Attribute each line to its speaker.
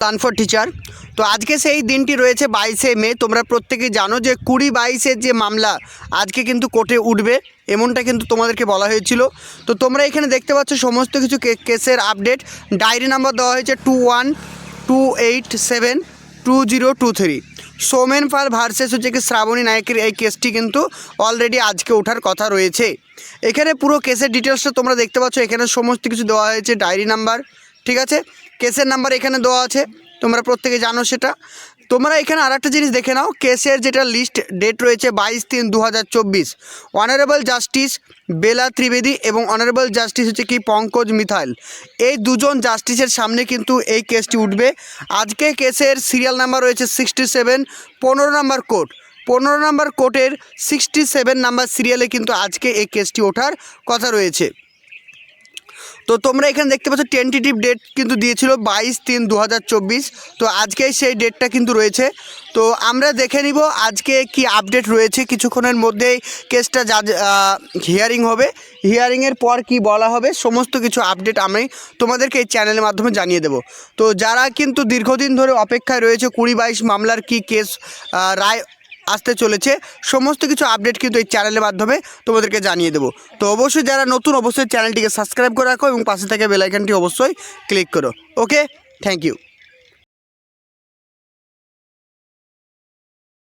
Speaker 1: Plan for teacher. তো আজকে সেই দিনটি রয়েছে 22শে মে। তোমরা প্রত্যেকেই জানো যে 20-22-এর যে মামলা আজকে কিন্তু কোর্টে উঠবে, এমনটা কিন্তু তোমাদেরকে বলা হয়েছিল। তো তোমরা এখানে দেখতে পাচ্ছ সমস্ত কিছু কেসের আপডেট। ডায়েরি নাম্বার দেওয়া হয়েছে 2128720203। সৌমেন পাল ভার্সেস হচ্ছে কি শ্রাবণী নায়কের এই কেসটি কিন্তু অলরেডি আজকে ওঠার কথা রয়েছে। এখানে পুরো কেসের ডিটেলসটা তোমরা দেখতে পাচ্ছ, এখানে সমস্ত কিছু দেওয়া হয়েছে, ডায়েরি নাম্বার, ঠিক আছে, কেসের নাম্বার এখানে দেওয়া আছে, তোমরা প্রত্যেকে জানো সেটা। তোমরা এখানে আর একটা জিনিস দেখে নাও, কেসের যেটা লিস্ট ডেট রয়েছে 22/3/2024। অনারেবল জাস্টিস বেলা ত্রিবেদী এবং অনারেবল জাস্টিস হচ্ছে কি পঙ্কজ মিথাইল, এই দুজন জাস্টিসের সামনে কিন্তু এই কেসটি উঠবে। আজকে কেসের সিরিয়াল নাম্বার রয়েছে 67, 15 নম্বর কোর্ট। 15 নম্বর কোর্টের 67 নাম্বার সিরিয়ালে কিন্তু আজকে এই কেসটি ওঠার কথা রয়েছে। তো তোমরা এখানে দেখতে পাচ্ছ টেন্টেটিভ ডেট কিন্তু দিয়েছিল 22/3/2024। তো আজকে সেই ডেটটা কিন্তু রয়েছে। তো আমরা দেখে নিব আজকে কি আপডেট রয়েছে। কিছুক্ষণের মধ্যেই কেসটা হিয়ারিং হবে, হিয়ারিংয়ের পর কি বলা হবে সমস্ত কিছু আপডেট আমি তোমাদেরকে এই চ্যানেলের মাধ্যমে জানিয়ে দেব। তো যারা কিন্তু দীর্ঘদিন ধরে অপেক্ষায় রয়েছে 20-22 মামলার কি কেস রায় আসতে চলেছে, সমস্ত কিছু আপডেট কিন্তু এই চ্যানেলের মাধ্যমে তোমাদেরকে জানিয়ে দেবো। তো অবশ্যই যারা নতুন অবশ্যই চ্যানেলটিকে সাবস্ক্রাইব করে রাখো এবং পাশে থাকা বেল আইকনটি অবশ্যই ক্লিক করো। ওকে, থ্যাংক ইউ।